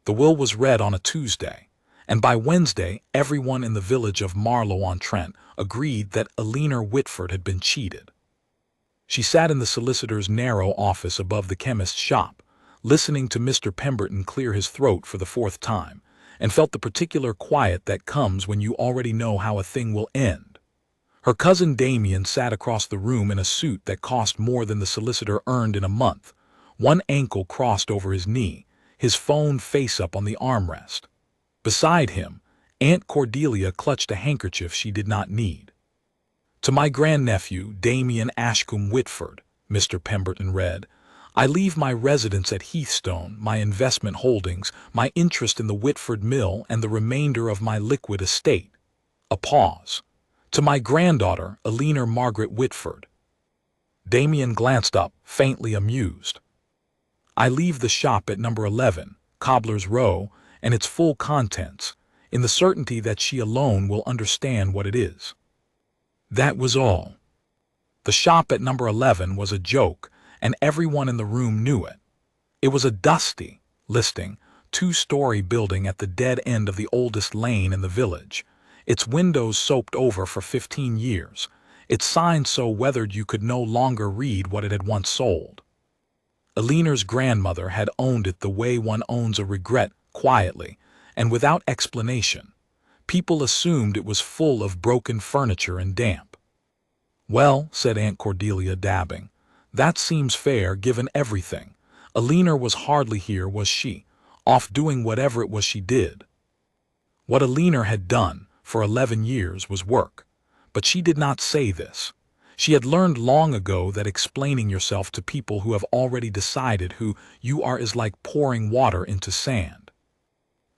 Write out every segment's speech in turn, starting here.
The will was read on a Tuesday, and by Wednesday everyone in the village of Marlow-on-Trent agreed that Eleanor Whitford had been cheated. She sat in the solicitor's narrow office above the chemist's shop, listening to Mr. Pemberton clear his throat for the fourth time, and felt the particular quiet that comes when you already know how a thing will end. Her cousin Damien sat across the room in a suit that cost more than the solicitor earned in a month, one ankle crossed over his knee, his phone face up on the armrest. Beside him, Aunt Cordelia clutched a handkerchief she did not need. "To my grandnephew, Damien Ashcombe Whitford," Mr. Pemberton read, "I leave my residence at Heathstone, my investment holdings, my interest in the Whitford mill, and the remainder of my liquid estate." A pause. "To my granddaughter, Eleanor Margaret Whitford." Damien glanced up, faintly amused. "I leave the shop at number 11, Cobbler's Row, and its full contents, in the certainty that she alone will understand what it is." That was all. The shop at number 11 was a joke, and everyone in the room knew it. It was a dusty, listing, two-story building at the dead end of the oldest lane in the village, its windows soaped over for 15 years, its sign so weathered you could no longer read what it had once sold. Eleanor's grandmother had owned it the way one owns a regret, quietly, and without explanation. People assumed it was full of broken furniture and damp. "Well," said Aunt Cordelia, dabbing, "that seems fair given everything. Eleanor was hardly here, was she? Off doing whatever it was she did." What Eleanor had done for 11 years was work, but she did not say this. She had learned long ago that explaining yourself to people who have already decided who you are is like pouring water into sand.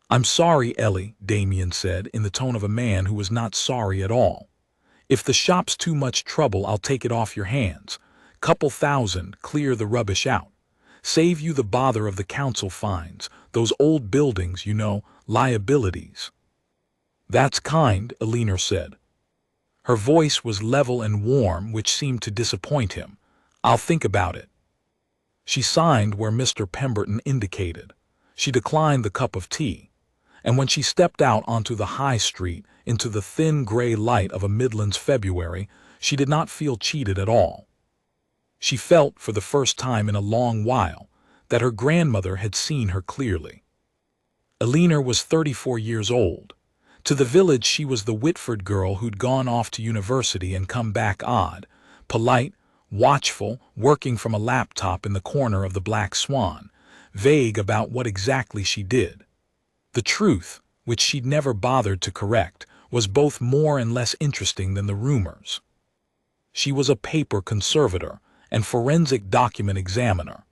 "I'm sorry, Ellie," Damien said in the tone of a man who was not sorry at all. "If the shop's too much trouble, I'll take it off your hands. Couple thousand, clear the rubbish out. Save you the bother of the council fines, those old buildings, you know, liabilities." "That's kind," Eleanor said. Her voice was level and warm, which seemed to disappoint him. "I'll think about it." She signed where Mr. Pemberton indicated. She declined the cup of tea. And when she stepped out onto the high street, into the thin gray light of a Midlands February, she did not feel cheated at all. She felt, for the first time in a long while, that her grandmother had seen her clearly. Eleanor was 34 years old. To the village she was the Whitford girl who'd gone off to university and come back odd, polite, watchful, working from a laptop in the corner of the Black Swan, vague about what exactly she did. The truth, which she'd never bothered to correct, was both more and less interesting than the rumors. She was a paper conservator and forensic document examiner.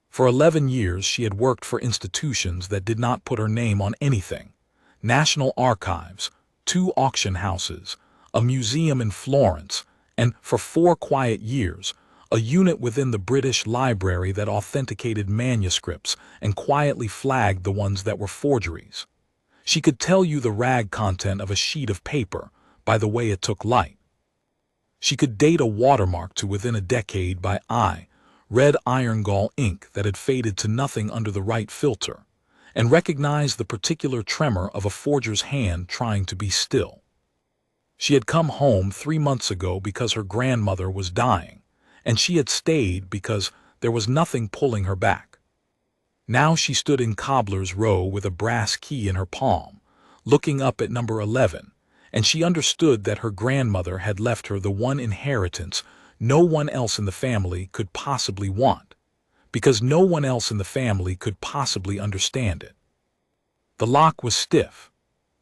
For 11 years she had worked for institutions that did not put her name on anything: National Archives, 2 auction houses, a museum in Florence, and, for 4 quiet years, a unit within the British Library that authenticated manuscripts and quietly flagged the ones that were forgeries. She could tell you the rag content of a sheet of paper by the way it took light. She could date a watermark to within a decade by red iron gall ink that had faded to nothing under the right filter, and recognize the particular tremor of a forger's hand trying to be still. She had come home 3 months ago because her grandmother was dying, and she had stayed because there was nothing pulling her back. Now she stood in Cobbler's Row with a brass key in her palm, looking up at number 11, and she understood that her grandmother had left her the one inheritance no one else in the family could possibly want, because no one else in the family could possibly understand it. The lock was stiff.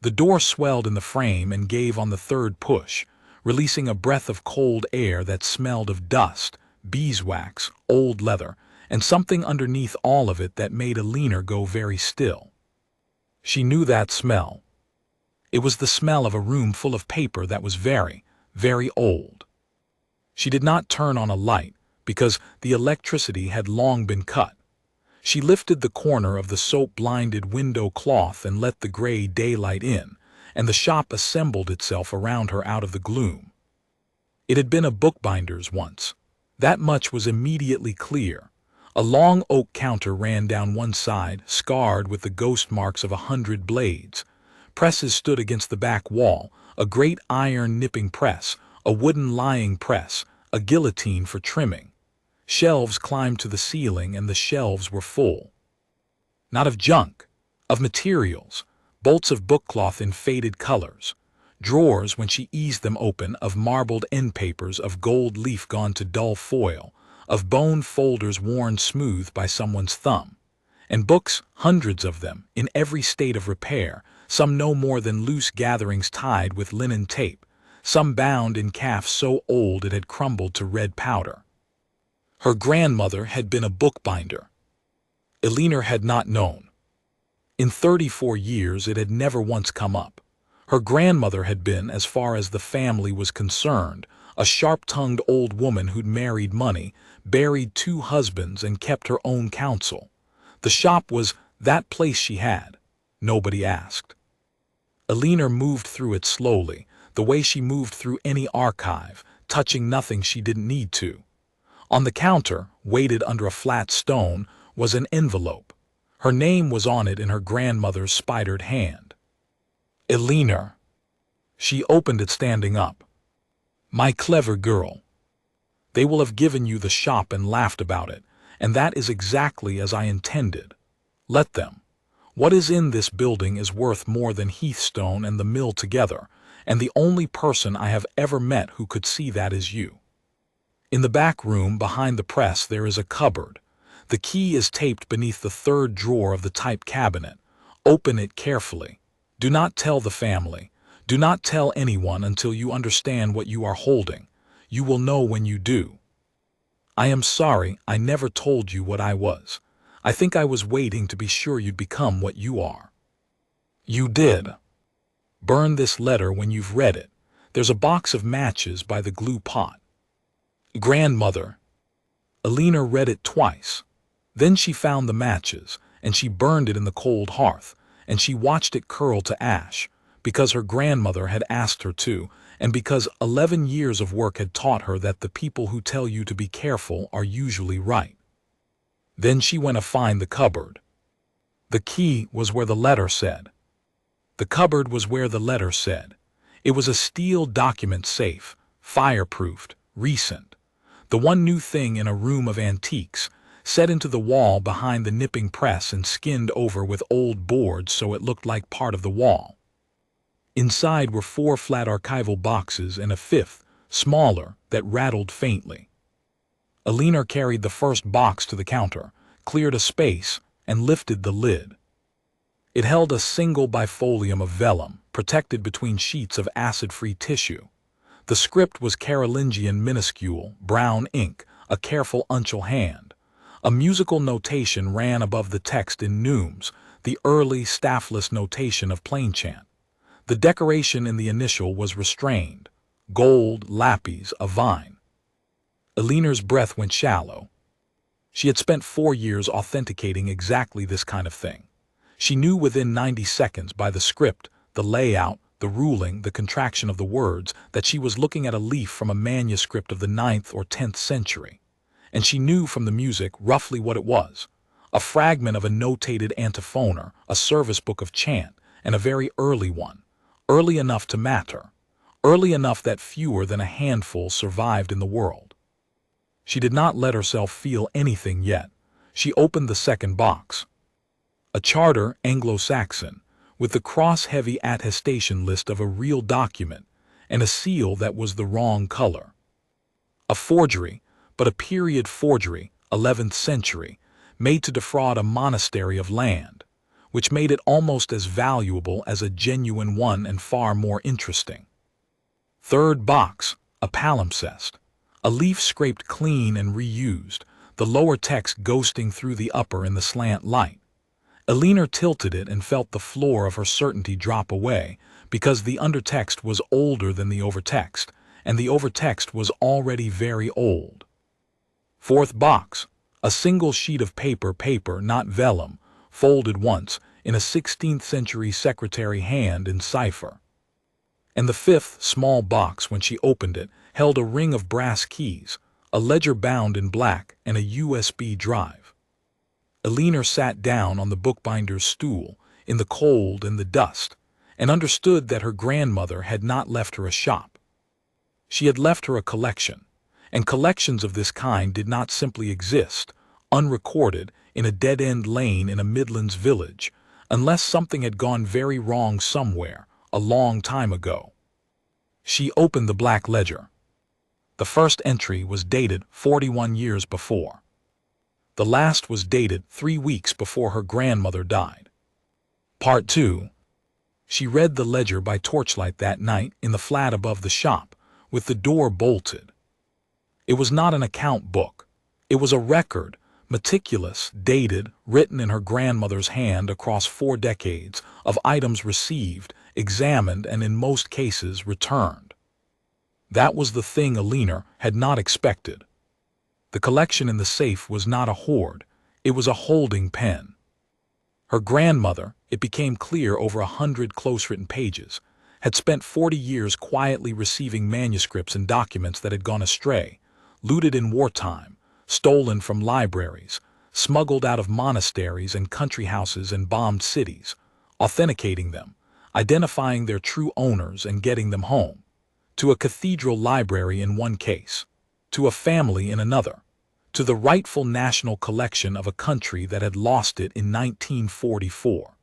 The door swelled in the frame and gave on the third push, releasing a breath of cold air that smelled of dust, beeswax, old leather, and something underneath all of it that made Eleanor go very still. She knew that smell. It was the smell of a room full of paper that was very, very old. She did not turn on a light, because the electricity had long been cut. She lifted the corner of the soap-blinded window cloth and let the gray daylight in, and the shop assembled itself around her out of the gloom. It had been a bookbinder's once. That much was immediately clear. A long oak counter ran down one side, scarred with the ghost marks of 100 blades. Presses stood against the back wall, a great iron nipping press, a wooden lying press, a guillotine for trimming. Shelves climbed to the ceiling, and the shelves were full. Not of junk, of materials, bolts of bookcloth in faded colors. Drawers, when she eased them open, of marbled end papers, of gold leaf gone to dull foil, of bone folders worn smooth by someone's thumb. And books, hundreds of them, in every state of repair, some no more than loose gatherings tied with linen tape, some bound in calf so old it had crumbled to red powder. Her grandmother had been a bookbinder. Eleanor had not known. In 34 years it had never once come up. Her grandmother had been, as far as the family was concerned, a sharp-tongued old woman who'd married money, buried 2 husbands, and kept her own counsel. The shop was that place she had. Nobody asked. Eleanor moved through it slowly, the way she moved through any archive, touching nothing she didn't need to. On the counter, weighted under a flat stone, was an envelope. Her name was on it in her grandmother's spidered hand. Eleanor. She opened it standing up. My clever girl. They will have given you the shop and laughed about it, and that is exactly as I intended. Let them. What is in this building is worth more than Heathstone and the mill together, and the only person I have ever met who could see that is you. In the back room behind the press there is a cupboard. The key is taped beneath the 3rd drawer of the type cabinet. Open it carefully. Do not tell the family. Do not tell anyone until you understand what you are holding. You will know when you do. I am sorry I never told you what I was. I think I was waiting to be sure you'd become what you are. You did. Burn this letter when you've read it. There's a box of matches by the glue pot. Grandmother. Eleanor read it twice. Then she found the matches, and she burned it in the cold hearth, and she watched it curl to ash, because her grandmother had asked her to, and because 11 years of work had taught her that the people who tell you to be careful are usually right. Then she went to find the cupboard. The key was where the letter said. The cupboard was where the letter said. It was a steel document safe, fireproofed, recent. The one new thing in a room of antiques, set into the wall behind the nipping press and skinned over with old boards so it looked like part of the wall. Inside were 4 flat archival boxes and a 5th, smaller, that rattled faintly. Eleanor carried the first box to the counter, cleared a space, and lifted the lid. It held a single bifolium of vellum, protected between sheets of acid-free tissue. The script was Carolingian minuscule, brown ink, a careful uncial hand. A musical notation ran above the text in neumes, the early staffless notation of plainchant. The decoration in the initial was restrained, gold lapis, a vine. Eleanor's breath went shallow. She had spent 4 years authenticating exactly this kind of thing. She knew within 90 seconds by the script, the layout, the ruling, the contraction of the words, that she was looking at a leaf from a manuscript of the 9th or 10th century. And she knew from the music roughly what it was. A fragment of a notated antiphoner, a service book of chant, and a very early one. Early enough to matter. Early enough that fewer than a handful survived in the world. She did not let herself feel anything yet. She opened the second box. A charter Anglo-Saxon, with the cross-heavy attestation list of a real document, and a seal that was the wrong color. A forgery, but a period forgery, 11th century, made to defraud a monastery of land, which made it almost as valuable as a genuine one and far more interesting. Third box, a palimpsest, a leaf scraped clean and reused, the lower text ghosting through the upper in the slant light. Eleanor tilted it and felt the floor of her certainty drop away, because the undertext was older than the overtext, and the overtext was already very old. Fourth box, a single sheet of paper, not vellum, folded once, in a 16th century secretary hand in cipher. And the 5th small box, when she opened it, held a ring of brass keys, a ledger bound in black, and a USB drive. Eleanor sat down on the bookbinder's stool, in the cold and the dust, and understood that her grandmother had not left her a shop. She had left her a collection, and collections of this kind did not simply exist, unrecorded, in a dead-end lane in a Midlands village, unless something had gone very wrong somewhere, a long time ago. She opened the black ledger. The first entry was dated 41 years before. The last was dated 3 weeks before her grandmother died. Part 2. She read the ledger by torchlight that night in the flat above the shop, with the door bolted. It was not an account book. It was a record, meticulous, dated, written in her grandmother's hand across 4 decades, of items received, examined, and in most cases returned. That was the thing Eleanor had not expected. The collection in the safe was not a hoard, it was a holding pen. Her grandmother, it became clear over 100 close-written pages, had spent 40 years quietly receiving manuscripts and documents that had gone astray, looted in wartime, stolen from libraries, smuggled out of monasteries and country houses in bombed cities, authenticating them, identifying their true owners and getting them home, to a cathedral library in one case, to a family in another, to the rightful national collection of a country that had lost it in 1944.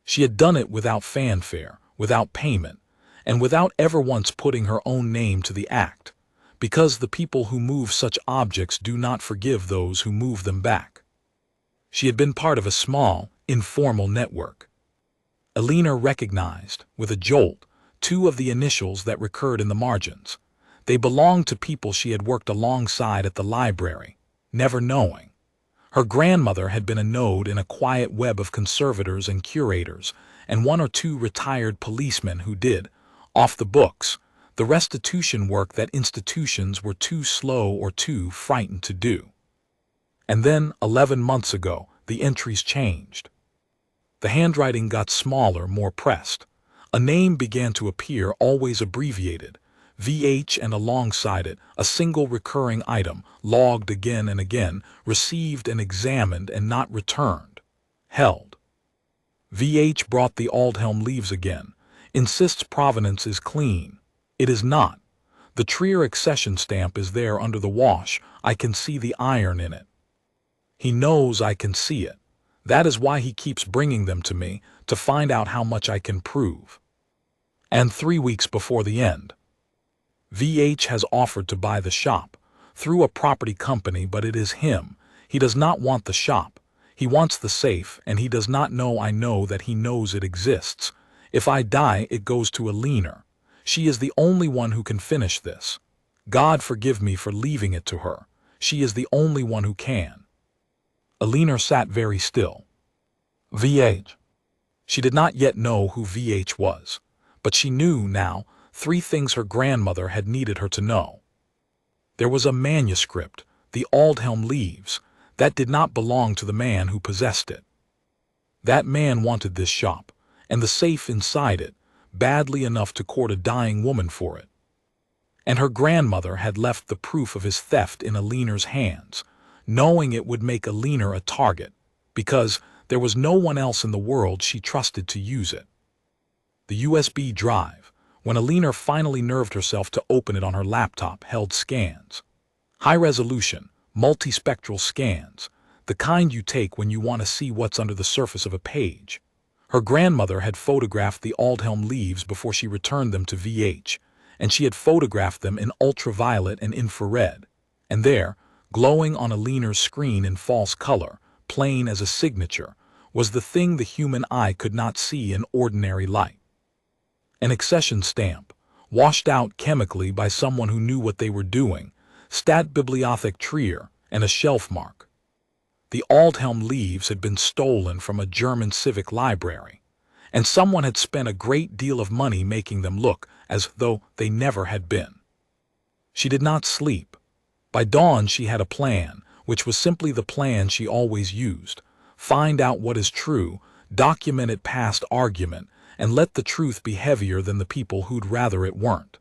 She had done it without fanfare, without payment, and without ever once putting her own name to the act, because the people who move such objects do not forgive those who move them back. She had been part of a small, informal network. Eleanor recognized, with a jolt, 2 of the initials that recurred in the margins. They belonged to people she had worked alongside at the library, never knowing. Her grandmother had been a node in a quiet web of conservators and curators, and 1 or 2 retired policemen who did, off the books, the restitution work that institutions were too slow or too frightened to do. And then, 11 months ago, the entries changed. The handwriting got smaller, more pressed. A name began to appear, always abbreviated, VH, and alongside it, a single recurring item, logged again and again, received and examined and not returned, held. VH brought the Aldhelm leaves again, insists provenance is clean. It is not. The Trier accession stamp is there under the wash. I can see the iron in it. He knows I can see it. That is why he keeps bringing them to me, to find out how much I can prove. And 3 weeks before the end, VH has offered to buy the shop, through a property company, but it is him. He does not want the shop. He wants the safe, and he does not know I know that he knows it exists. If I die, it goes to Eleanor. She is the only one who can finish this. God forgive me for leaving it to her. She is the only one who can. Eleanor sat very still. VH. She did not yet know who VH was, but she knew now 3 things her grandmother had needed her to know. There was a manuscript, the Aldhelm leaves, that did not belong to the man who possessed it. That man wanted this shop, and the safe inside it, badly enough to court a dying woman for it. And her grandmother had left the proof of his theft in Eleanor's hands, knowing it would make Eleanor a target, because there was no one else in the world she trusted to use it. The USB drive, when Eleanor finally nerved herself to open it on her laptop, held scans. High-resolution, multispectral scans, the kind you take when you want to see what's under the surface of a page. Her grandmother had photographed the Aldhelm leaves before she returned them to VH, and she had photographed them in ultraviolet and infrared. And there, glowing on Eleanor's screen in false color, plain as a signature, was the thing the human eye could not see in ordinary light. An accession stamp, washed out chemically by someone who knew what they were doing, Stadtbibliothek Trier, and a shelf mark. The Aldhelm leaves had been stolen from a German civic library, and someone had spent a great deal of money making them look as though they never had been. She did not sleep. By dawn she had a plan, which was simply the plan she always used. Find out what is true, document it past argument, and let the truth be heavier than the people who'd rather it weren't.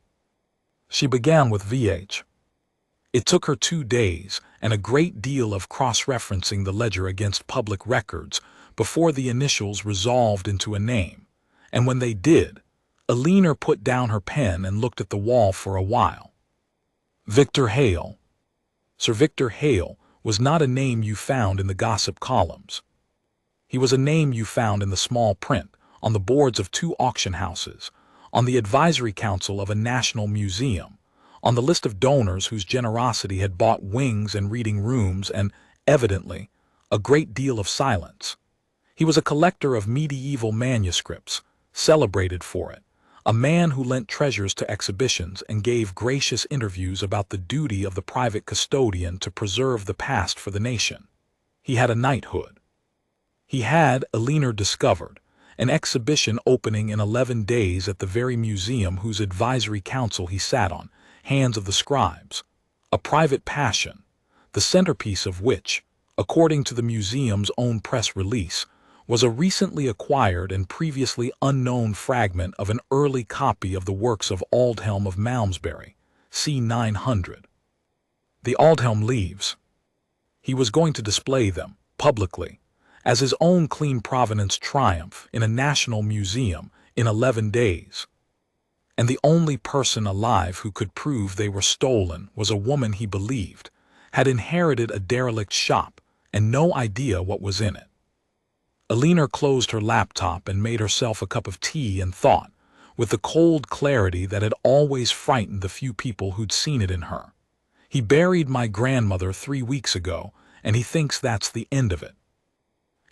She began with VH. It took her 2 days and a great deal of cross-referencing the ledger against public records before the initials resolved into a name. And when they did, Eleanor put down her pen and looked at the wall for a while. Victor Hale. Sir Victor Hale was not a name you found in the gossip columns. He was a name you found in the small print, on the boards of 2 auction houses, on the advisory council of a national museum, on the list of donors whose generosity had bought wings and reading rooms and, evidently, a great deal of silence. He was a collector of medieval manuscripts, celebrated for it, a man who lent treasures to exhibitions and gave gracious interviews about the duty of the private custodian to preserve the past for the nation. He had a knighthood. He had, Eleanor discovered, an exhibition opening in 11 days at the very museum whose advisory council he sat on, Hands of the Scribes, a private passion, the centerpiece of which, according to the museum's own press release, was a recently acquired and previously unknown fragment of an early copy of the works of Aldhelm of Malmesbury, c. 900. The Aldhelm leaves. He was going to display them, publicly, as his own clean provenance triumph in a national museum in 11 days. And the only person alive who could prove they were stolen was a woman he believed had inherited a derelict shop and no idea what was in it. Eleanor closed her laptop and made herself a cup of tea and thought, with the cold clarity that had always frightened the few people who'd seen it in her. He buried my grandmother 3 weeks ago, and he thinks that's the end of it.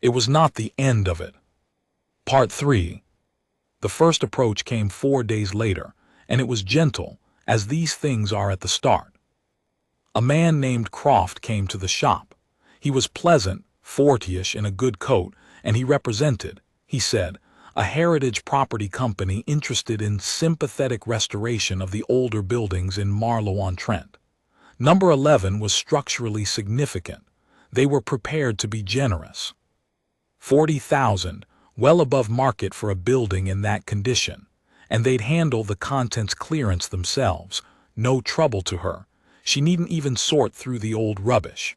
It was not the end of it. Part 3. The first approach came 4 days later, and it was gentle, as these things are at the start. A man named Croft came to the shop. He was pleasant, 40ish, in a good coat, and he represented, he said, a heritage property company interested in sympathetic restoration of the older buildings in Marlow-on-Trent. Number 11 was structurally significant. They were prepared to be generous. 40,000, well above market for a building in that condition, and they'd handle the contents clearance themselves, no trouble to her. She needn't even sort through the old rubbish.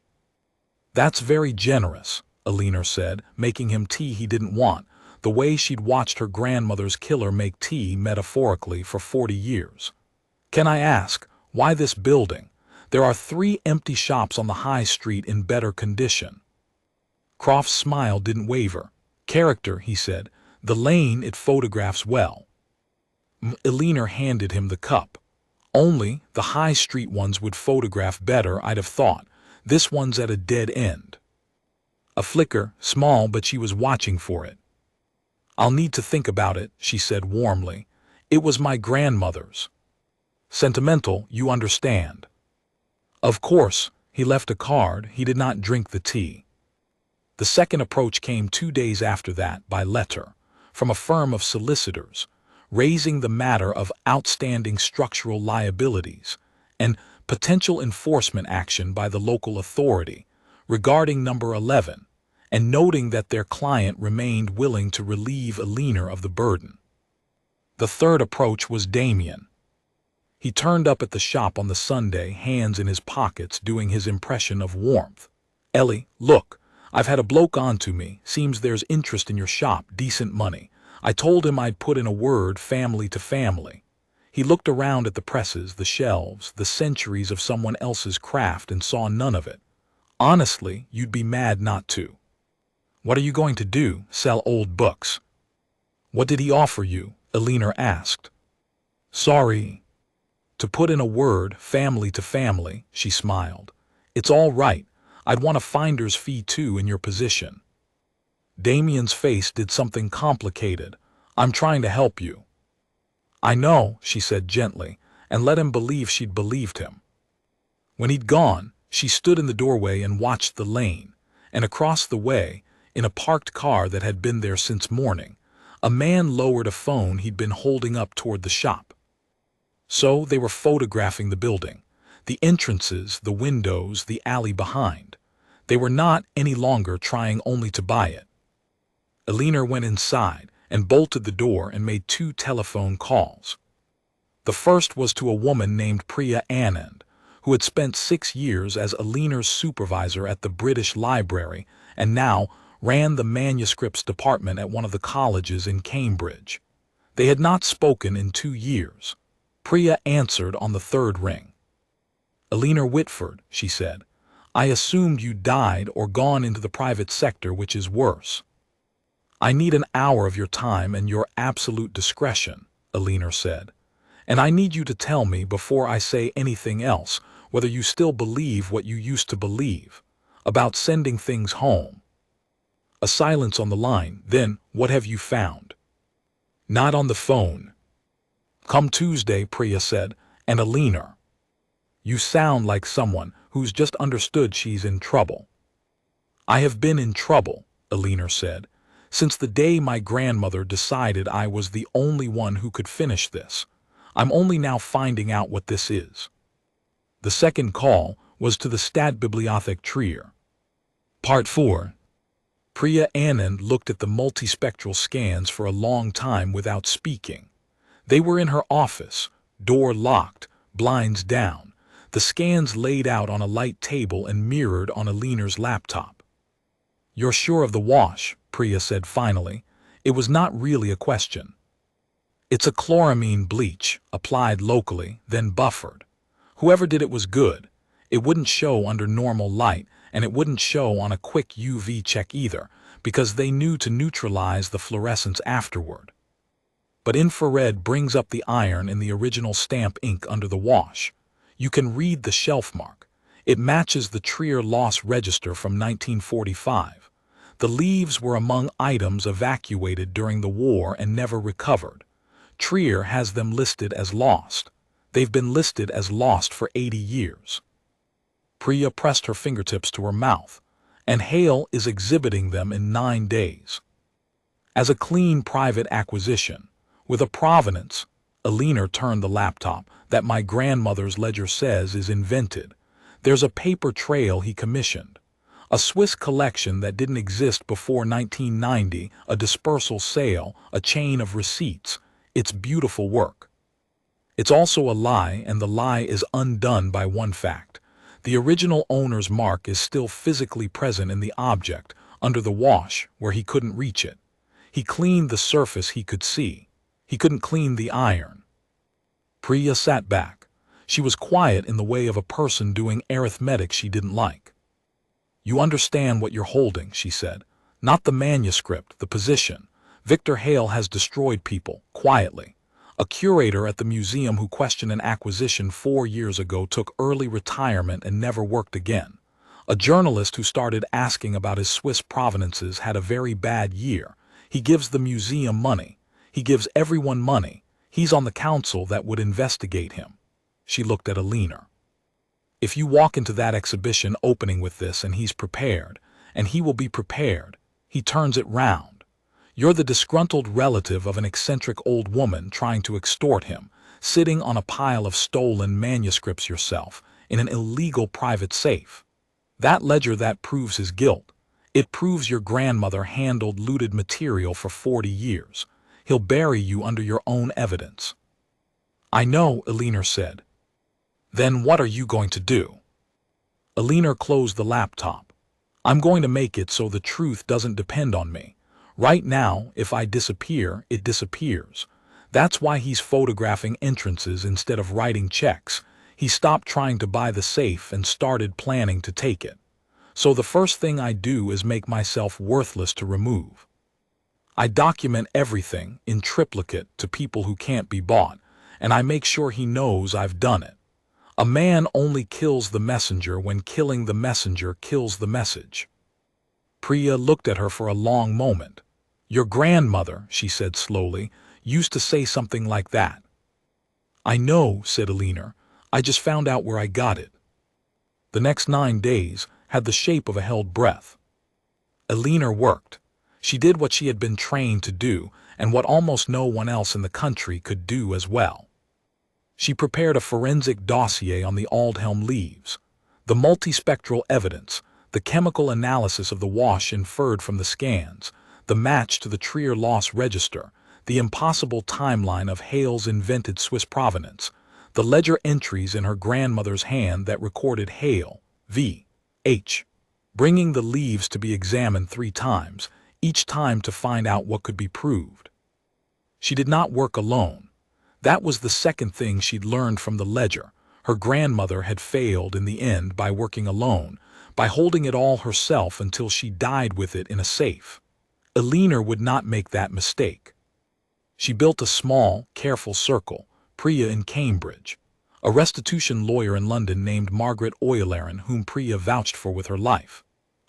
That's very generous, Eleanor said, making him tea he didn't want, the way she'd watched her grandmother's killer make tea metaphorically for 40 years. Can I ask, why this building? There are 3 empty shops on the high street in better condition. Croft's smile didn't waver. Character, he said. The lane it photographs well. Eleanor handed him the cup. Only, the high street ones would photograph better, I'd have thought. This one's at a dead end. A flicker, small, but she was watching for it. I'll need to think about it, she said warmly. It was my grandmother's. Sentimental, you understand. Of course, he left a card. He did not drink the tea. The second approach came 2 days after that, by letter, from a firm of solicitors, raising the matter of outstanding structural liabilities and potential enforcement action by the local authority regarding number 11, and noting that their client remained willing to relieve Eleanor of the burden. The third approach was Damien. He turned up at the shop on the Sunday, hands in his pockets, doing his impression of warmth. Ellie, look, I've had a bloke on to me. Seems there's interest in your shop, decent money. I told him I'd put in a word, family to family. He looked around at the presses, the shelves, the centuries of someone else's craft, and saw none of it. Honestly, you'd be mad not to. What are you going to do, sell old books? What did he offer you? Eleanor asked. Sorry. To put in a word, family to family, she smiled. It's all right. I'd want a finder's fee too in your position. Damien's face did something complicated. I'm trying to help you. I know, she said gently, and let him believe she'd believed him. When he'd gone, she stood in the doorway and watched the lane, and across the way, in a parked car that had been there since morning, a man lowered a phone he'd been holding up toward the shop. So they were photographing the building, the entrances, the windows, the alley behind. They were not any longer trying only to buy it. Eleanor went inside and bolted the door and made 2 telephone calls. The first was to a woman named Priya Anand, who had spent 6 years as Eleanor's supervisor at the British Library and now ran the manuscripts department at one of the colleges in Cambridge. They had not spoken in 2 years. Priya answered on the third ring. "Eleanor Whitford," she said, "I assumed you died or gone into the private sector, which is worse." "I need an hour of your time and your absolute discretion," Eleanor said. "And I need you to tell me before I say anything else whether you still believe what you used to believe, about sending things home." A silence on the line. "Then, what have you found?" "Not on the phone." "Come Tuesday," Priya said, "and Eleanor." "You sound like someone who's just understood she's in trouble." "I have been in trouble," Eleanor said, "since the day my grandmother decided I was the only one who could finish this. I'm only now finding out what this is." The second call was to the Stadtbibliothek Trier. Part 4. Priya Anand looked at the multispectral scans for a long time without speaking. They were in her office, door locked, blinds down, the scans laid out on a light table and mirrored on Eleanor's laptop. "You're sure of the wash?" Priya said finally. It was not really a question. "It's a chloramine bleach, applied locally, then buffered. Whoever did it was good. It wouldn't show under normal light, and it wouldn't show on a quick UV check either, because they knew to neutralize the fluorescence afterward. But infrared brings up the iron in the original stamp ink under the wash. You can read the shelf mark. It matches the Trier loss register from 1945. The leaves were among items evacuated during the war and never recovered. Trier has them listed as lost. They've been listed as lost for 80 years. Priya pressed her fingertips to her mouth. "And Hale is exhibiting them in 9 days. As a clean private acquisition, with a provenance," Eleanor turned the laptop, "that my grandmother's ledger says is invented. There's a paper trail he commissioned. A Swiss collection that didn't exist before 1990, a dispersal sale, a chain of receipts. It's beautiful work. It's also a lie, and the lie is undone by one fact. The original owner's mark is still physically present in the object, under the wash, where he couldn't reach it. He cleaned the surface he could see. He couldn't clean the iron." Priya sat back. She was quiet in the way of a person doing arithmetic she didn't like. "You understand what you're holding," she said. "Not the manuscript, the position. Victor Hale has destroyed people, quietly. A curator at the museum who questioned an acquisition 4 years ago took early retirement and never worked again. A journalist who started asking about his Swiss provenances had a very bad year. He gives the museum money. He gives everyone money. He's on the council that would investigate him." She looked at Eleanor. "If you walk into that exhibition opening with this and he's prepared, and he will be prepared, he turns it round. You're the disgruntled relative of an eccentric old woman trying to extort him, sitting on a pile of stolen manuscripts yourself, in an illegal private safe. That ledger that proves his guilt. It proves your grandmother handled looted material for 40 years. He'll bury you under your own evidence." "I know," Eleanor said. "Then what are you going to do?" Eleanor closed the laptop. "I'm going to make it so the truth doesn't depend on me. Right now, if I disappear, it disappears. That's why he's photographing entrances instead of writing checks. He stopped trying to buy the safe and started planning to take it. So the first thing I do is make myself worthless to remove. I document everything in triplicate to people who can't be bought, and I make sure he knows I've done it. A man only kills the messenger when killing the messenger kills the message." Priya looked at her for a long moment. "Your grandmother," she said slowly, "used to say something like that." "I know," said Eleanor. "I just found out where I got it." The next 9 days had the shape of a held breath. Eleanor worked. She did what she had been trained to do, and what almost no one else in the country could do as well. She prepared a forensic dossier on the Aldhelm leaves. The multispectral evidence, the chemical analysis of the wash inferred from the scans, the match to the Trier loss register, the impossible timeline of Hale's invented Swiss provenance, the ledger entries in her grandmother's hand that recorded Hale, V.H., bringing the leaves to be examined 3 times, each time to find out what could be proved. She did not work alone. That was the second thing she'd learned from the ledger. Her grandmother had failed in the end by working alone, by holding it all herself until she died with it in a safe. Eleanor would not make that mistake. She built a small, careful circle, Priya in Cambridge, a restitution lawyer in London named Margaret Oylerin whom Priya vouched for with her life,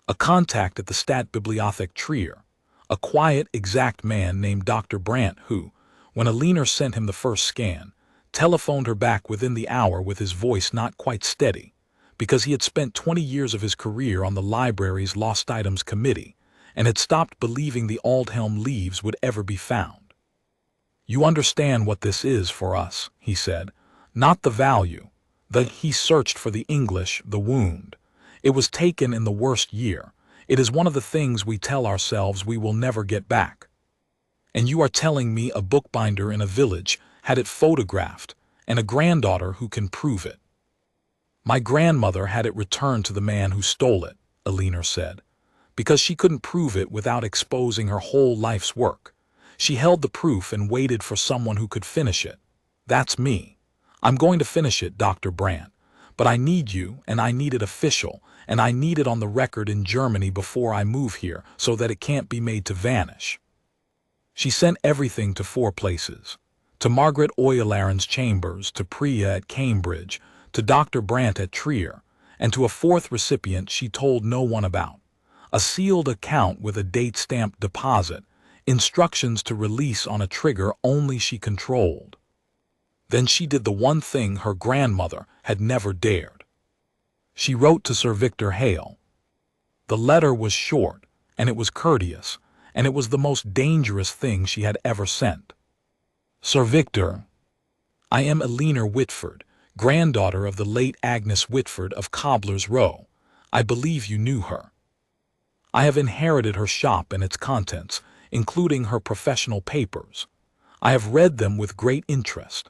a contact at the Stadtbibliothek Trier, a quiet, exact man named Dr. Brandt who, when Eleanor sent him the first scan, telephoned her back within the hour with his voice not quite steady, because he had spent 20 years of his career on the library's Lost Items Committee and had stopped believing the Aldhelm leaves would ever be found. "You understand what this is for us," he said. "Not the value. He searched for the English, the wound. It was taken in the worst year. It is one of the things we tell ourselves we will never get back. And you are telling me a bookbinder in a village had it photographed, and a granddaughter who can prove it." "My grandmother had it returned to the man who stole it," Eleanor said, "because she couldn't prove it without exposing her whole life's work. She held the proof and waited for someone who could finish it. That's me. I'm going to finish it, Dr. Brandt, but I need you, and I need it official, and I need it on the record in Germany before I move here so that it can't be made to vanish." She sent everything to 4 places: to Margaret Oylerin's chambers, to Priya at Cambridge, to Dr. Brandt at Trier, and to a 4th recipient she told no one about. A sealed account with a date-stamped deposit, instructions to release on a trigger only she controlled. Then she did the one thing her grandmother had never dared. She wrote to Sir Victor Hale. The letter was short, and it was courteous, and it was the most dangerous thing she had ever sent. "Sir Victor, I am Eleanor Whitford, granddaughter of the late Agnes Whitford of Cobbler's Row. I believe you knew her. I have inherited her shop and its contents, including her professional papers. I have read them with great interest.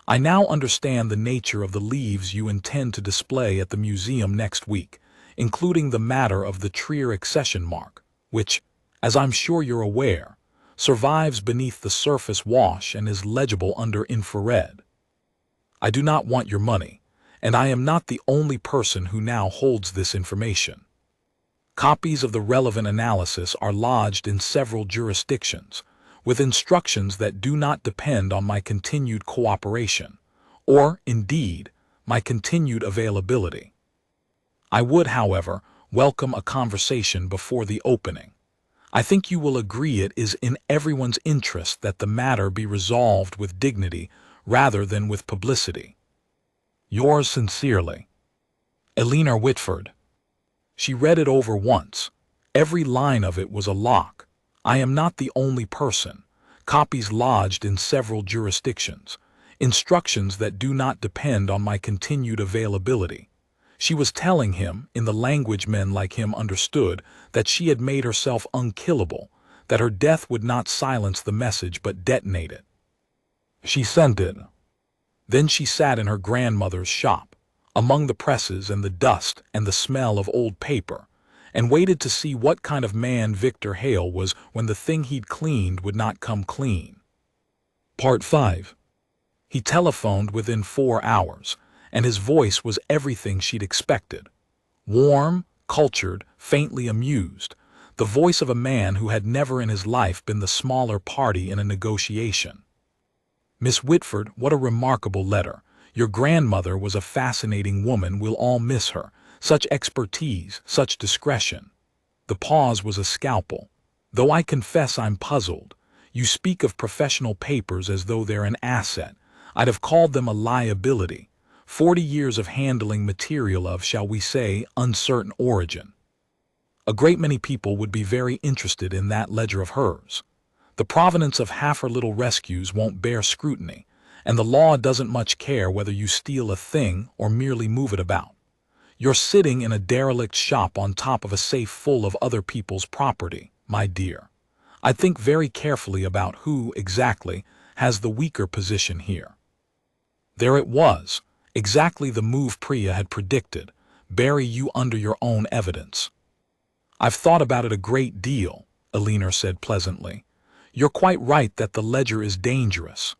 I now understand the nature of the leaves you intend to display at the museum next week, including the matter of the Trier accession mark, which, as I'm sure you're aware, survives beneath the surface wash and is legible under infrared. I do not want your money, and I am not the only person who now holds this information. Copies of the relevant analysis are lodged in several jurisdictions, with instructions that do not depend on my continued cooperation, or, indeed, my continued availability. I would, however, welcome a conversation before the opening. I think you will agree it is in everyone's interest that the matter be resolved with dignity rather than with publicity. Yours sincerely, Eleanor Whitford. She read it over once. Every line of it was a lock. I am not the only person. Copies lodged in several jurisdictions. Instructions that do not depend on my continued availability. She was telling him, in the language men like him understood, that she had made herself unkillable, that her death would not silence the message but detonate it. She sent it. Then she sat in her grandmother's shop, among the presses and the dust and the smell of old paper, and waited to see what kind of man Victor Hale was when the thing he'd cleaned would not come clean. Part 5. He telephoned within 4 hours, and his voice was everything she'd expected. Warm, cultured, faintly amused, the voice of a man who had never in his life been the smaller party in a negotiation. "Miss Whitford, what a remarkable letter. Your grandmother was a fascinating woman. We'll all miss her. Such expertise, such discretion." The pause was a scalpel. "Though I confess I'm puzzled. You speak of professional papers as though they're an asset. I'd have called them a liability. 40 years of handling material of, shall we say, uncertain origin. A great many people would be very interested in that ledger of hers. The provenance of half her little rescues won't bear scrutiny, and the law doesn't much care whether you steal a thing or merely move it about. You're sitting in a derelict shop on top of a safe full of other people's property, my dear. I'd think very carefully about who, exactly, has the weaker position here." There it was, exactly the move Priya had predicted: bury you under your own evidence. I've thought about it a great deal, Eleanor said pleasantly. You're quite right that the ledger is dangerous.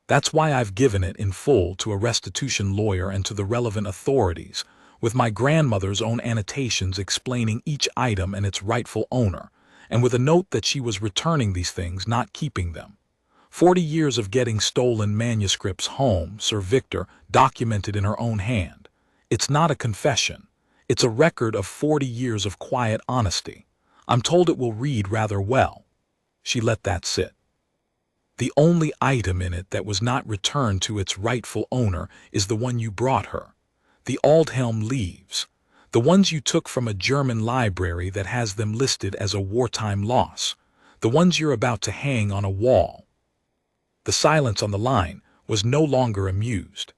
That's why I've given it in full to a restitution lawyer and to the relevant authorities, with my grandmother's own annotations explaining each item and its rightful owner, and with a note that she was returning these things, not keeping them. 40 years of getting stolen manuscripts home, Sir Victor, documented in her own hand. It's not a confession. It's a record of 40 years of quiet honesty. I'm told it will read rather well. She let that sit. The only item in it that was not returned to its rightful owner is the one you brought her. The Aldhelm leaves. The ones you took from a German library that has them listed as a wartime loss. The ones you're about to hang on a wall. The silence on the line was no longer amused.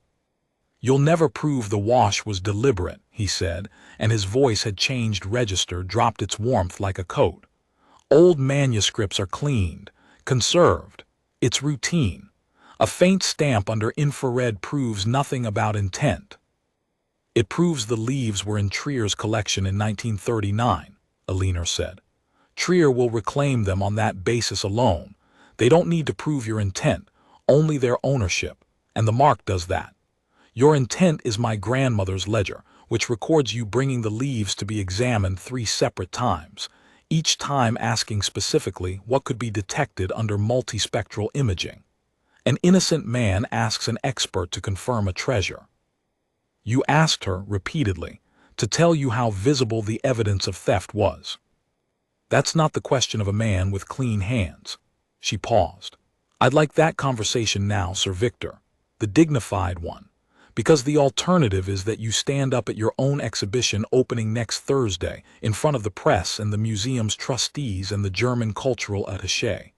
You'll never prove the wash was deliberate, he said, and his voice had changed register, dropped its warmth like a coat. Old manuscripts are cleaned, conserved. It's routine. A faint stamp under infrared proves nothing about intent. It proves the leaves were in Trier's collection in 1939, Eleanor said. Trier will reclaim them on that basis alone. They don't need to prove your intent, only their ownership, and the mark does that. Your intent is my grandmother's ledger, which records you bringing the leaves to be examined 3 separate times, each time asking specifically what could be detected under multispectral imaging. An innocent man asks an expert to confirm a treasure. You asked her, repeatedly, to tell you how visible the evidence of theft was. That's not the question of a man with clean hands. She paused. I'd like that conversation now, Sir Victor, the dignified one, because the alternative is that you stand up at your own exhibition opening next Thursday in front of the press and the museum's trustees and the German cultural attaché,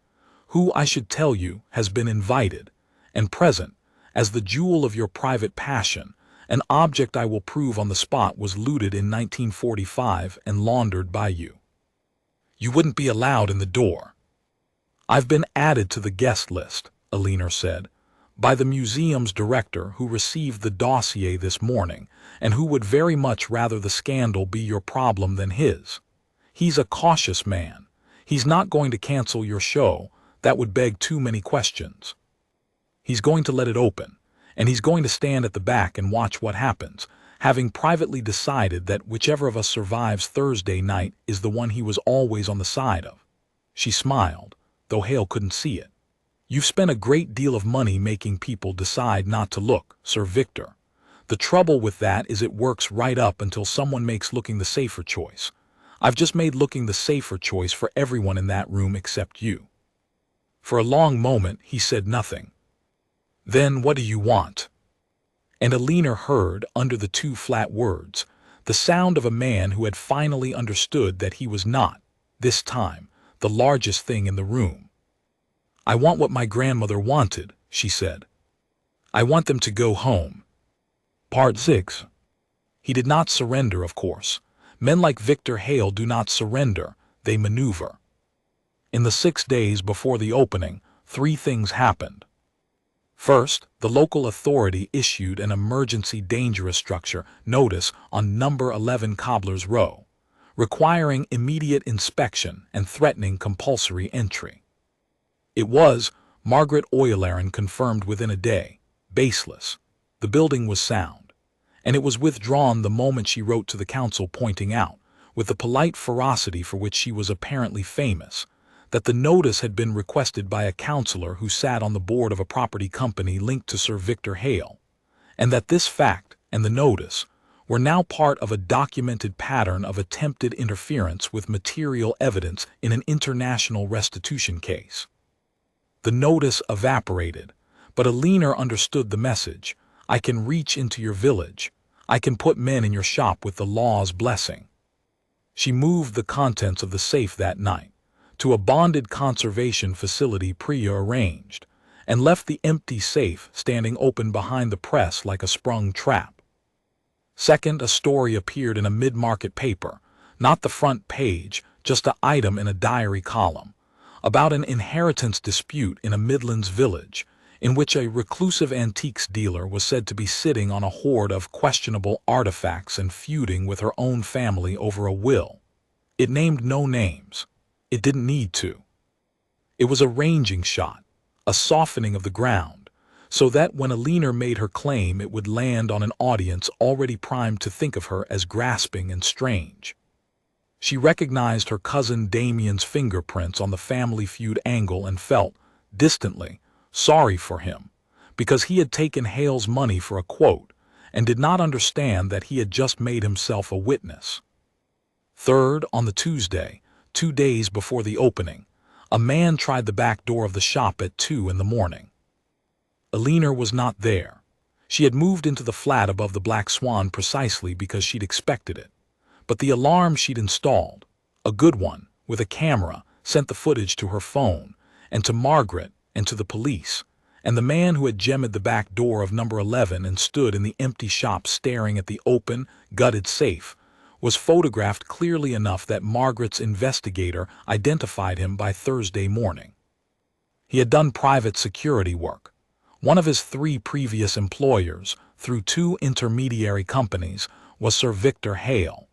who, I should tell you, has been invited and present as the jewel of your private passion, an object I will prove on the spot was looted in 1945 and laundered by you. You wouldn't be allowed in the door. I've been added to the guest list, Eleanor said, by the museum's director who received the dossier this morning and who would very much rather the scandal be your problem than his. He's a cautious man. He's not going to cancel your show. That would beg too many questions. He's going to let it open, and he's going to stand at the back and watch what happens, having privately decided that whichever of us survives Thursday night is the one he was always on the side of. She smiled, though Hale couldn't see it. You've spent a great deal of money making people decide not to look, Sir Victor. The trouble with that is it works right up until someone makes looking the safer choice. I've just made looking the safer choice for everyone in that room except you. For a long moment he said nothing. Then what do you want? And Eleanor heard, under the 2 flat words, the sound of a man who had finally understood that he was not, this time, the largest thing in the room. I want what my grandmother wanted, she said. I want them to go home. Part 6. He did not surrender, of course. Men like Victor Hale do not surrender, they maneuver. In the 6 days before the opening, 3 things happened. First, the local authority issued an emergency dangerous structure notice on number 11 Cobbler's Row, requiring immediate inspection and threatening compulsory entry. It was, Margaret Oylerin confirmed within a day, baseless. The building was sound, and it was withdrawn the moment she wrote to the council pointing out, with the polite ferocity for which she was apparently famous, that the notice had been requested by a councillor who sat on the board of a property company linked to Sir Victor Hale, and that this fact and the notice were now part of a documented pattern of attempted interference with material evidence in an international restitution case. The notice evaporated, but Eleanor understood the message. I can reach into your village. I can put men in your shop with the law's blessing. She moved the contents of the safe that night to a bonded conservation facility Priya arranged, and left the empty safe standing open behind the press like a sprung trap. Second, a story appeared in a mid-market paper, not the front page, just an item in a diary column, about an inheritance dispute in a Midlands village, in which a reclusive antiques dealer was said to be sitting on a hoard of questionable artifacts and feuding with her own family over a will. It named no names. It didn't need to. It was a ranging shot, a softening of the ground, so that when Eleanor made her claim it would land on an audience already primed to think of her as grasping and strange. She recognized her cousin Damien's fingerprints on the family feud angle and felt, distantly, sorry for him, because he had taken Hale's money for a quote and did not understand that he had just made himself a witness. Third, on the Tuesday, 2 days before the opening, a man tried the back door of the shop at 2 in the morning. Eleanor was not there. She had moved into the flat above the Black Swan precisely because she'd expected it. But the alarm she'd installed, a good one, with a camera, sent the footage to her phone, and to Margaret, and to the police, and the man who had gemmed the back door of number 11 and stood in the empty shop staring at the open, gutted safe, was photographed clearly enough that Margaret's investigator identified him by Thursday morning. He had done private security work. One of his 3 previous employers, through 2 intermediary companies, was Sir Victor Hale.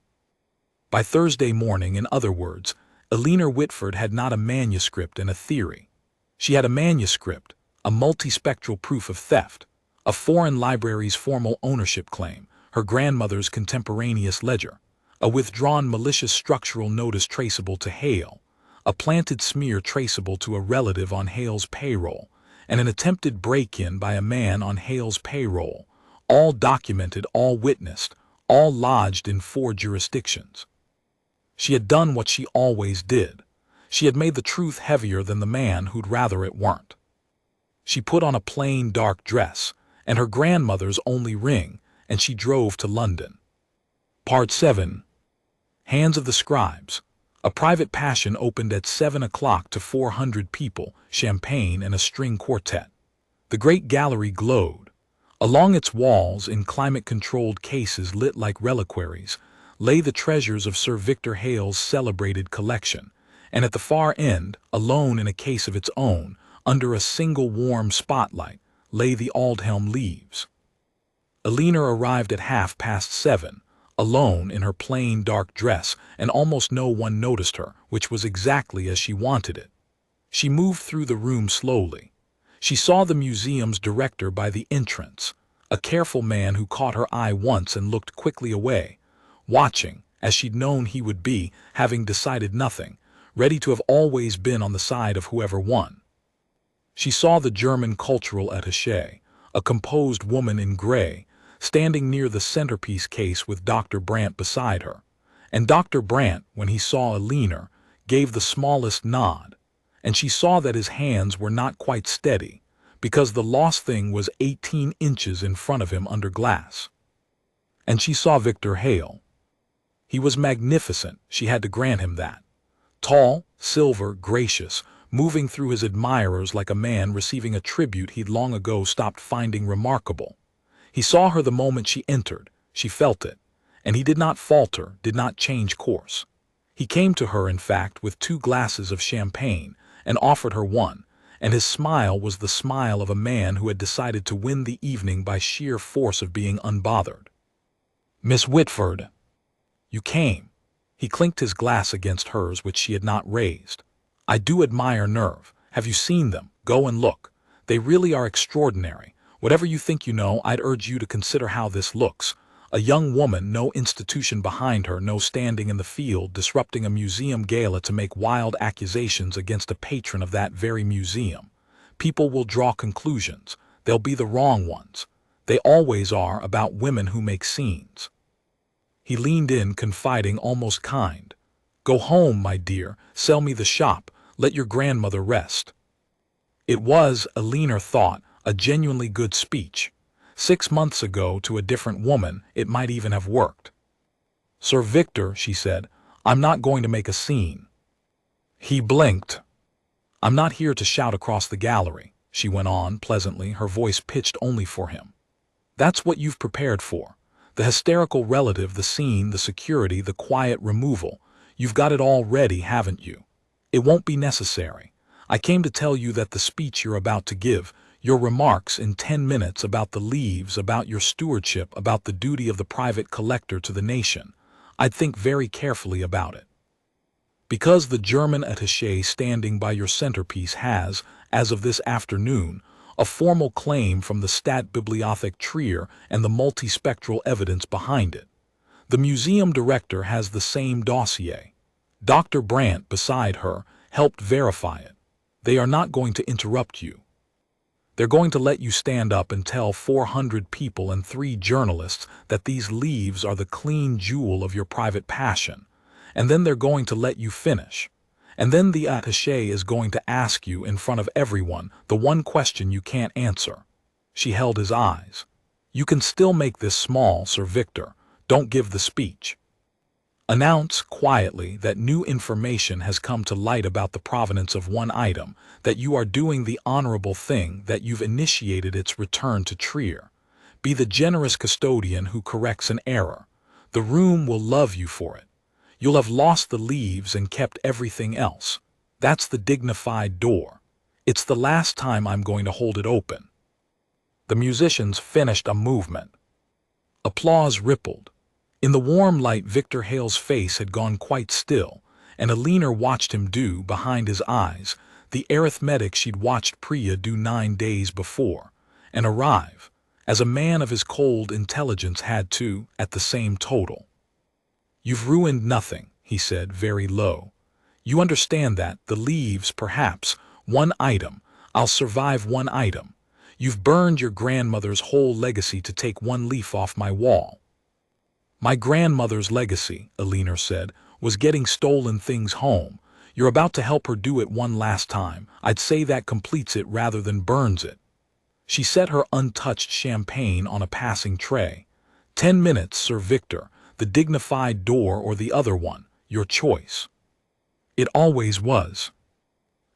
By Thursday morning, in other words, Eleanor Whitford had not a manuscript and a theory. She had a manuscript, a multispectral proof of theft, a foreign library's formal ownership claim, her grandmother's contemporaneous ledger, a withdrawn malicious structural notice traceable to Hale, a planted smear traceable to a relative on Hale's payroll, and an attempted break-in by a man on Hale's payroll, all documented, all witnessed, all lodged in 4 jurisdictions. She had done what she always did. She had made the truth heavier than the man who'd rather it weren't. She put on a plain dark dress, and her grandmother's only ring, and she drove to London. Part 7. Hands of the Scribes. A private passion opened at 7 o'clock to 400 people, champagne and a string quartet. The great gallery glowed. Along its walls, in climate-controlled cases lit like reliquaries, lay the treasures of Sir Victor Hale's celebrated collection, and at the far end, alone in a case of its own, under a single warm spotlight, lay the Aldhelm leaves. Eleanor arrived at 7:30, alone in her plain dark dress, and almost no one noticed her, which was exactly as she wanted it. She moved through the room slowly. She saw the museum's director by the entrance, a careful man who caught her eye once and looked quickly away, watching, as she'd known he would be, having decided nothing, ready to have always been on the side of whoever won. She saw the German cultural attaché, a composed woman in gray, standing near the centerpiece case with Dr. Brandt beside her, and Dr. Brandt, when he saw Eleanor, gave the smallest nod, and she saw that his hands were not quite steady, because the lost thing was 18 inches in front of him under glass. And she saw Victor Hale. He was magnificent, she had to grant him that. Tall, silver, gracious, moving through his admirers like a man receiving a tribute he'd long ago stopped finding remarkable. He saw her the moment she entered, she felt it, and he did not falter, did not change course. He came to her, in fact, with 2 glasses of champagne, and offered her one, and his smile was the smile of a man who had decided to win the evening by sheer force of being unbothered. "Miss Whitford, you came." He clinked his glass against hers, which she had not raised. "I do admire nerve. Have you seen them? Go and look. They really are extraordinary. Whatever you think you know, I'd urge you to consider how this looks. A young woman, no institution behind her, no standing in the field, disrupting a museum gala to make wild accusations against a patron of that very museum. People will draw conclusions. They'll be the wrong ones. They always are about women who make scenes." He leaned in, confiding, almost kind. "Go home, my dear. Sell me the shop. Let your grandmother rest." It was, Eleanor thought, a genuinely good speech. 6 months ago, to a different woman, it might even have worked. "Sir Victor," she said, "I'm not going to make a scene." He blinked. "I'm not here to shout across the gallery," she went on, pleasantly, her voice pitched only for him. "That's what you've prepared for. The hysterical relative, the scene, the security, the quiet removal. You've got it all ready, haven't you? It won't be necessary. I came to tell you that the speech you're about to give, Your remarks in 10 minutes about the leaves, about your stewardship, about the duty of the private collector to the nation. I'd think very carefully about it. Because the German attaché standing by your centerpiece has, as of this afternoon, a formal claim from the Staatsbibliothek Trier and the multispectral evidence behind it. The museum director has the same dossier. Dr. Brandt, beside her, helped verify it. They are not going to interrupt you. They're going to let you stand up and tell 400 people and 3 journalists that these leaves are the clean jewel of your private passion. And then they're going to let you finish. And then the attaché is going to ask you in front of everyone the one question you can't answer. She held his eyes. You can still make this small, Sir Victor. Don't give the speech. Announce quietly that new information has come to light about the provenance of one item, that you are doing the honorable thing, that you've initiated its return to Trier. Be the generous custodian who corrects an error. The room will love you for it. You'll have lost the leaves and kept everything else. That's the dignified door. It's the last time I'm going to hold it open. The musicians finished a movement. Applause rippled. In the warm light, Victor Hale's face had gone quite still, and Eleanor watched him do, behind his eyes, the arithmetic she'd watched Priya do 9 days before, and arrive, as a man of his cold intelligence had to, at the same total. You've ruined nothing, he said, very low. You understand that, the leaves, perhaps, one item, I'll survive one item. You've burned your grandmother's whole legacy to take one leaf off my wall. My grandmother's legacy, Eleanor said, was getting stolen things home. You're about to help her do it one last time. I'd say that completes it rather than burns it. She set her untouched champagne on a passing tray. 10 minutes, Sir Victor, the dignified door or the other one, your choice. It always was.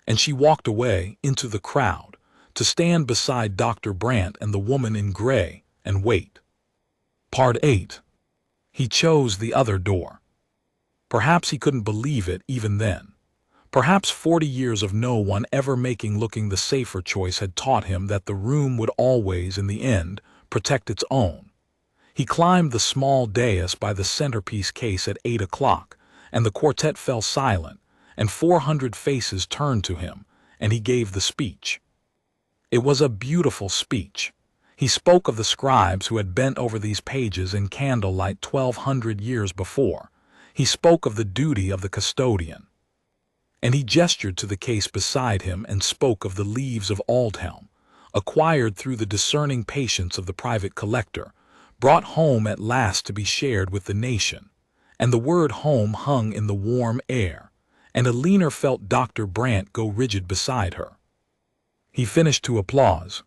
And she walked away into the crowd, to stand beside Dr. Brandt and the woman in gray, and wait. Part 8. He chose the other door. Perhaps he couldn't believe it even then. Perhaps 40 years of no one ever looking the safer choice had taught him that the room would always, in the end, protect its own. He climbed the small dais by the centerpiece case at 8 o'clock, and the quartet fell silent, and 400 faces turned to him, and he gave the speech. It was a beautiful speech. He spoke of the scribes who had bent over these pages in candlelight 1200 years before. He spoke of the duty of the custodian. And he gestured to the case beside him and spoke of the leaves of Aldhelm, acquired through the discerning patience of the private collector, brought home at last to be shared with the nation. And the word home hung in the warm air, and Eleanor felt Dr. Brandt go rigid beside her. He finished to applause.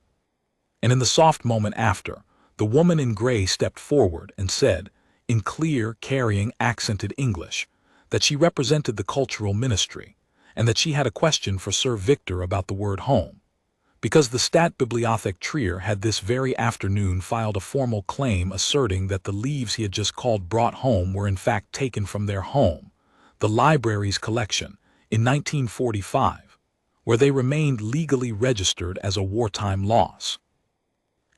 And in the soft moment after, the woman in gray stepped forward and said, in clear, carrying, accented English, that she represented the cultural ministry, and that she had a question for Sir Victor about the word home, because the Staatsbibliothek Trier had this very afternoon filed a formal claim asserting that the leaves he had just called brought home were in fact taken from their home, the library's collection, in 1945, where they remained legally registered as a wartime loss,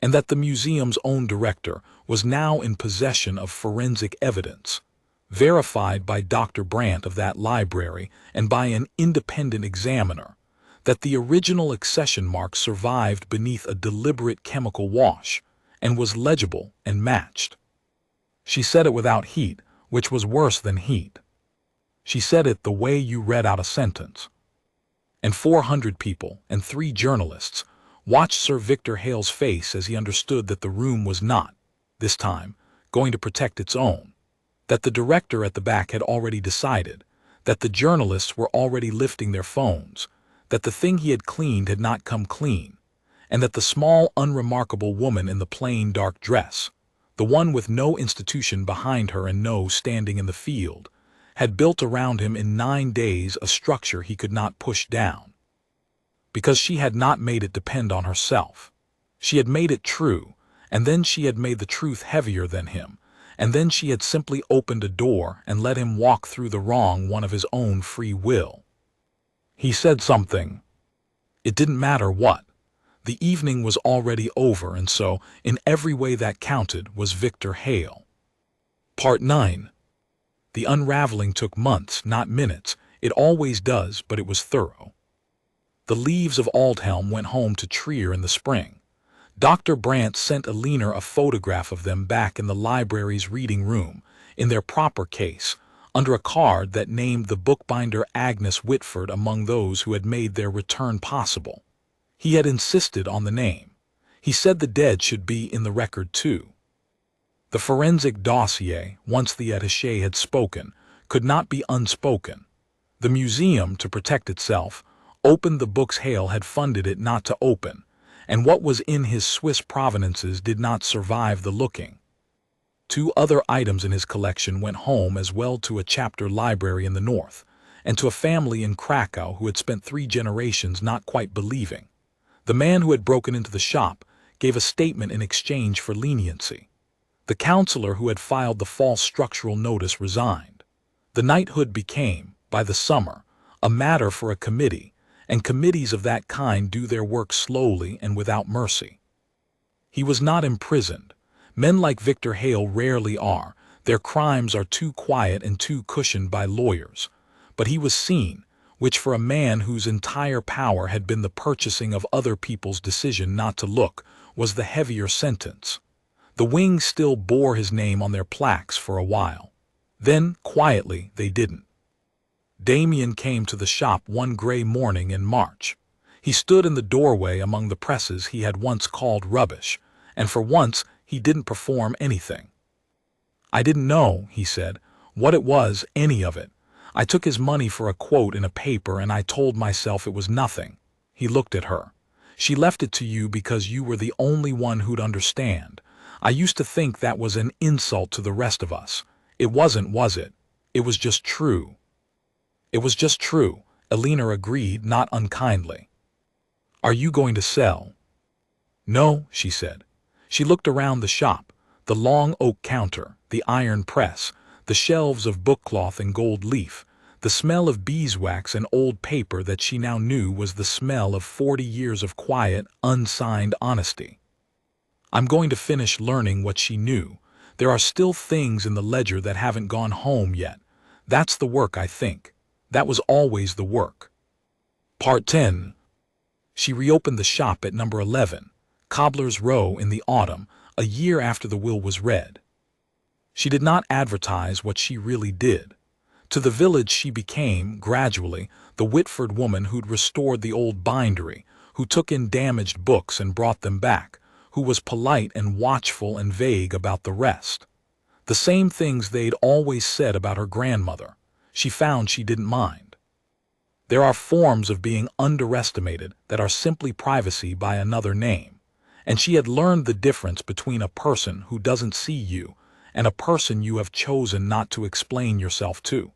and that the museum's own director was now in possession of forensic evidence, verified by Dr. Brandt of that library and by an independent examiner, that the original accession mark survived beneath a deliberate chemical wash and was legible and matched. She said it without heat, which was worse than heat. She said it the way you read out a sentence. And 400 people and 3 journalists watched Sir Victor Hale's face as he understood that the room was not, this time, going to protect its own, that the director at the back had already decided, that the journalists were already lifting their phones, that the thing he had cleaned had not come clean, and that the small, unremarkable woman in the plain dark dress, the one with no institution behind her and no standing in the field, had built around him in 9 days a structure he could not push down. Because she had not made it depend on herself. She had made it true, and then she had made the truth heavier than him, and then she had simply opened a door and let him walk through the wrong one of his own free will. He said something. It didn't matter what. The evening was already over, and so, in every way that counted, was Victor Hale. Part 9. The unraveling took months, not minutes. It always does, but it was thorough. The leaves of Aldhelm went home to Trier in the spring. Dr. Brandt sent Eleanor a photograph of them back in the library's reading room, in their proper case, under a card that named the bookbinder Agnes Whitford among those who had made their return possible. He had insisted on the name. He said the dead should be in the record too. The forensic dossier, once the attaché had spoken, could not be unspoken. The museum, to protect itself, opened the books Hale had funded it not to open, and what was in his Swiss provenances did not survive the looking. 2 other items in his collection went home as well, to a chapter library in the north, and to a family in Krakow who had spent 3 generations not quite believing. The man who had broken into the shop gave a statement in exchange for leniency. The counselor who had filed the false structural notice resigned. The knighthood became, by the summer, a matter for a committee, and committees of that kind do their work slowly and without mercy. He was not imprisoned. Men like Victor Hale rarely are. Their crimes are too quiet and too cushioned by lawyers. But he was seen, which for a man whose entire power had been the purchasing of other people's decision not to look, was the heavier sentence. The wings still bore his name on their plaques for a while. Then, quietly, they didn't. Damien came to the shop one gray morning in March. He stood in the doorway among the presses he had once called rubbish, and for once he didn't perform anything. "I didn't know," he said, "what it was, any of it. I took his money for a quote in a paper, and I told myself it was nothing." He looked at her. "She left it to you because you were the only one who'd understand. I used to think that was an insult to the rest of us. It wasn't, was it? It was just true." "It was just true," Eleanor agreed, not unkindly. "Are you going to sell?" "No," she said. She looked around the shop, the long oak counter, the iron press, the shelves of bookcloth and gold leaf, the smell of beeswax and old paper that she now knew was the smell of 40 years of quiet, unsigned honesty. "I'm going to finish learning what she knew. There are still things in the ledger that haven't gone home yet. That's the work, I think. That was always the work." Part 10. She reopened the shop at number 11, Cobbler's Row, in the autumn, a year after the will was read. She did not advertise what she really did. To the village she became, gradually, the Whitford woman who'd restored the old bindery, who took in damaged books and brought them back, who was polite and watchful and vague about the rest. The same things they'd always said about her grandmother. She found she didn't mind. There are forms of being underestimated that are simply privacy by another name, and she had learned the difference between a person who doesn't see you and a person you have chosen not to explain yourself to.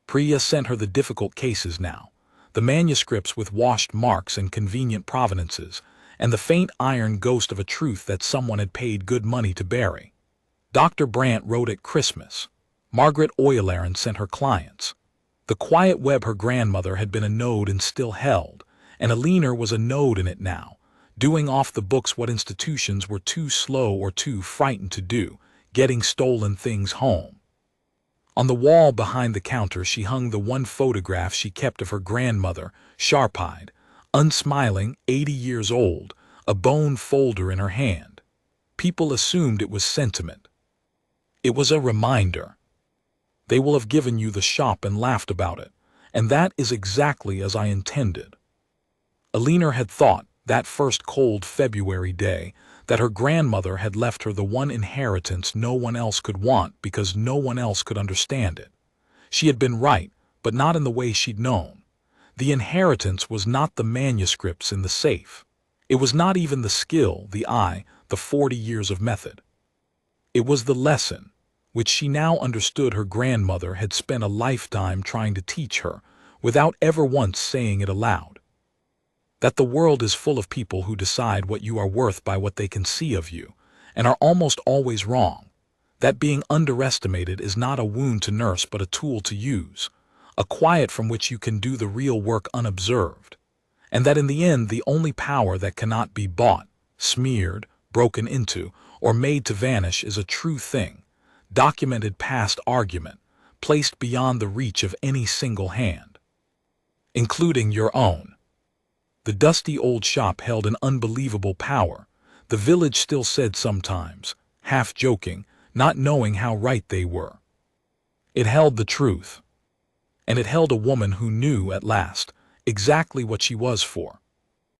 Priya sent her the difficult cases now, the manuscripts with washed marks and convenient provenances, and the faint iron ghost of a truth that someone had paid good money to bury. Dr. Brandt wrote at Christmas. Margaret Oyelaron sent her clients. The quiet web her grandmother had been a node and still held, and Eleanor was a node in it now, doing off the books what institutions were too slow or too frightened to do, getting stolen things home. On the wall behind the counter she hung the one photograph she kept of her grandmother, sharp-eyed, unsmiling, 80 years old, a bone folder in her hand. People assumed it was sentiment. It was a reminder. They will have given you the shop and laughed about it, and that is exactly as I intended. Eleanor had thought, that first cold February day, that her grandmother had left her the one inheritance no one else could want because no one else could understand it. She had been right, but not in the way she'd known. The inheritance was not the manuscripts in the safe. It was not even the skill, the eye, the 40 years of method. It was the lesson, which she now understood her grandmother had spent a lifetime trying to teach her, without ever once saying it aloud. That the world is full of people who decide what you are worth by what they can see of you, and are almost always wrong. That being underestimated is not a wound to nurse but a tool to use, a quiet from which you can do the real work unobserved. and that in the end the only power that cannot be bought, smeared, broken into, or made to vanish is a true thing, documented past argument, placed beyond the reach of any single hand, including your own. The dusty old shop held an unbelievable power. The village still said sometimes, half joking, not knowing how right they were. It held the truth. And it held a woman who knew, at last, exactly what she was for.